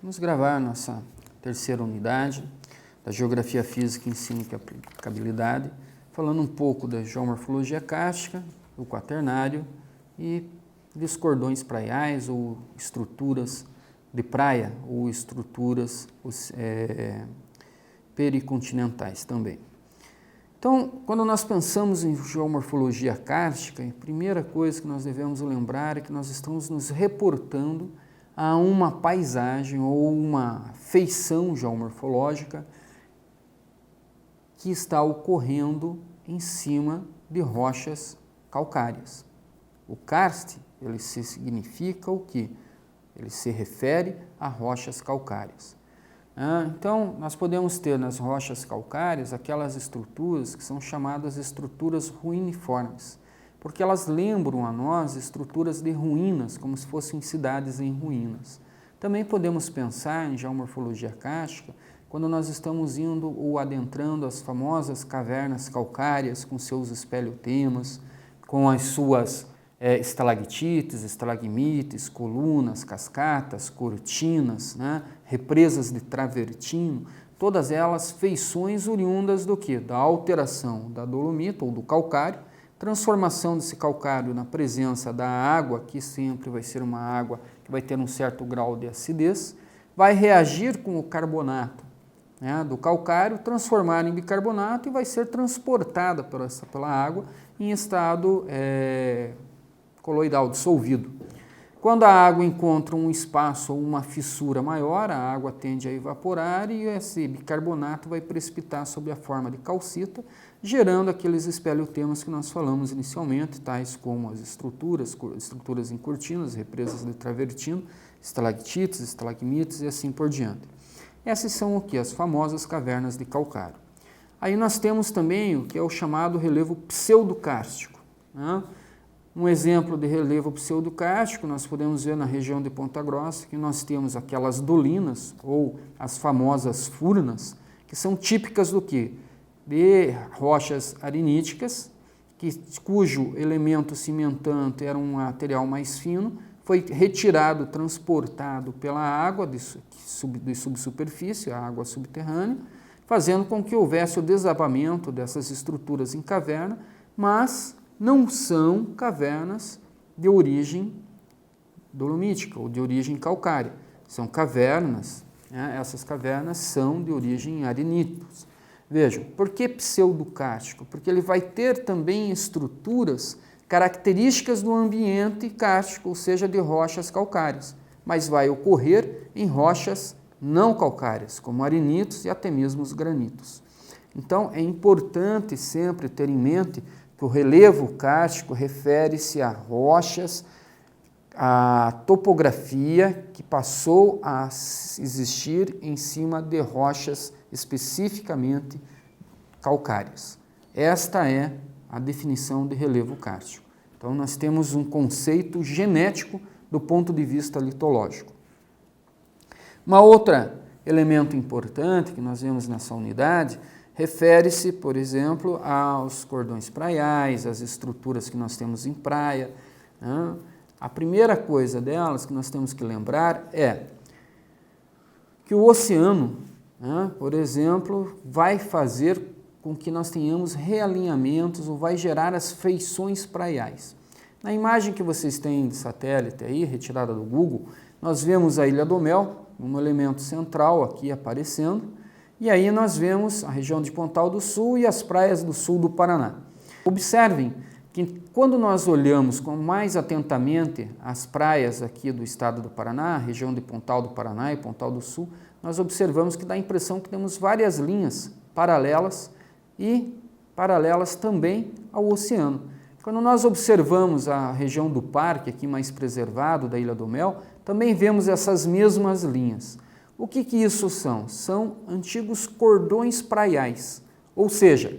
Vamos gravar a nossa terceira unidade da Geografia Física, Ensino e Aplicabilidade, falando um pouco da geomorfologia kárstica, do quaternário e dos cordões praiais ou estruturas de praia ou estruturas pericontinentais também. Então, quando nós pensamos em geomorfologia kárstica, a primeira coisa que nós devemos lembrar é que nós estamos nos reportando a uma paisagem ou uma feição geomorfológica que está ocorrendo em cima de rochas calcárias. O karst, ele significa o quê? Ele se refere a rochas calcárias. Então, nós podemos ter nas rochas calcárias aquelas estruturas que são chamadas estruturas ruiniformes, porque elas lembram a nós estruturas de ruínas, como se fossem cidades em ruínas. Também podemos pensar em geomorfologia kárstica quando nós estamos indo ou adentrando as famosas cavernas calcárias com seus espeleotemas, com as suas estalactites, estalagmites, colunas, cascatas, cortinas, represas de travertino, todas elas feições oriundas do quê? Da alteração da dolomita ou do calcário, transformação desse calcário na presença da água, que sempre vai ser uma água que vai ter um certo grau de acidez, vai reagir com o carbonato do calcário, transformar em bicarbonato e vai ser transportada pela água em estado coloidal, dissolvido. Quando a água encontra um espaço ou uma fissura maior, a água tende a evaporar e esse bicarbonato vai precipitar sob a forma de calcita, gerando aqueles espeleotemas que nós falamos inicialmente, tais como as estruturas em cortinas, represas de travertino, estalactites, estalagmites e assim por diante. Essas são o que? As famosas cavernas de calcário. Aí nós temos também o que é o chamado relevo pseudocárstico. Um exemplo de relevo pseudocárstico nós podemos ver na região de Ponta Grossa, que nós temos aquelas dolinas ou as famosas furnas, que são típicas do quê? De rochas ariníticas, cujo elemento cimentante era um material mais fino, foi retirado, transportado pela água de subsuperfície, a água subterrânea, fazendo com que houvesse o desabamento dessas estruturas em caverna, mas não são cavernas de origem dolomítica ou de origem calcária. São cavernas, essas cavernas são de origem ariníticos. Vejam, por que pseudocárstico? Porque ele vai ter também estruturas características do ambiente kárstico, ou seja, de rochas calcárias, mas vai ocorrer em rochas não calcárias, como arenitos e até mesmo os granitos. Então, é importante sempre ter em mente que o relevo kárstico refere-se a rochas, a topografia que passou a existir em cima de rochas especificamente calcárias. Esta é a definição de relevo kárstico. Então, nós temos um conceito genético do ponto de vista litológico. Uma outra elemento importante que nós vemos nessa unidade refere-se, por exemplo, aos cordões praiais, às estruturas que nós temos em praia. A primeira coisa delas que nós temos que lembrar é que o oceano, por exemplo, vai fazer com que nós tenhamos realinhamentos ou vai gerar as feições praiais. Na imagem que vocês têm de satélite aí, retirada do Google, nós vemos a Ilha do Mel, um elemento central aqui aparecendo, e aí nós vemos a região de Pontal do Sul e as praias do sul do Paraná. Observem que quando nós olhamos com mais atentamente as praias aqui do estado do Paraná, a região de Pontal do Paraná e Pontal do Sul, nós observamos que dá a impressão que temos várias linhas paralelas e paralelas também ao oceano. Quando nós observamos a região do parque, aqui mais preservado, da Ilha do Mel, também vemos essas mesmas linhas. O que isso são? São antigos cordões praiais, ou seja,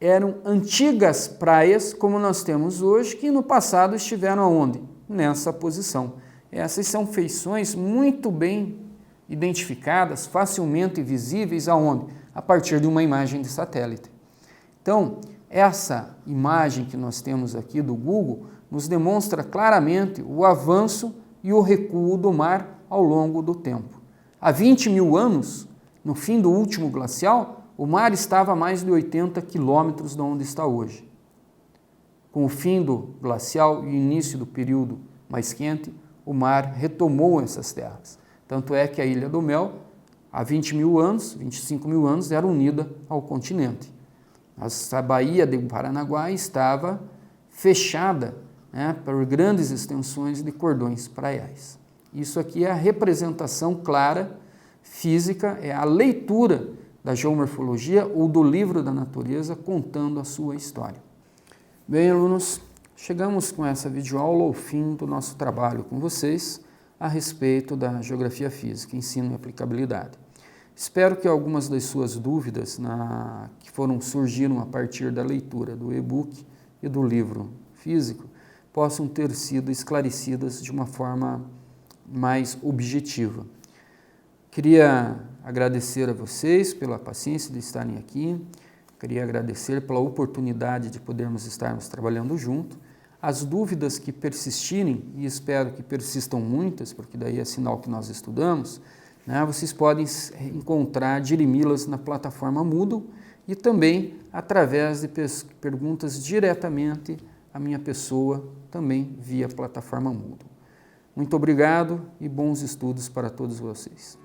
eram antigas praias como nós temos hoje, que no passado estiveram aonde? Nessa posição. Essas são feições muito bem identificadas, facilmente visíveis aonde? A partir de uma imagem de satélite. Então, essa imagem que nós temos aqui do Google nos demonstra claramente o avanço e o recuo do mar ao longo do tempo. Há 20 mil anos, no fim do último glacial, o mar estava a mais de 80 quilômetros de onde está hoje. Com o fim do glacial e o início do período mais quente, o mar retomou essas terras. Tanto é que a Ilha do Mel, há 20 mil anos, 25 mil anos, era unida ao continente. A Baía de Paranaguá estava fechada, né, por grandes extensões de cordões praiais. Isso aqui é a representação clara, física, é a leitura da geomorfologia ou do livro da natureza contando a sua história. Bem, alunos, chegamos com essa videoaula ao fim do nosso trabalho com vocês a respeito da geografia física, ensino e aplicabilidade. Espero que algumas das suas dúvidas que surgiram a partir da leitura do e-book e do livro físico possam ter sido esclarecidas de uma forma mais objetiva. Queria agradecer a vocês pela paciência de estarem aqui, queria agradecer pela oportunidade de podermos estarmos trabalhando junto. As dúvidas que persistirem, e espero que persistam muitas, porque daí é sinal que nós estudamos, né, vocês podem encontrar, dirimi-las na plataforma Moodle e também através de perguntas diretamente à minha pessoa, também via plataforma Moodle. Muito obrigado e bons estudos para todos vocês.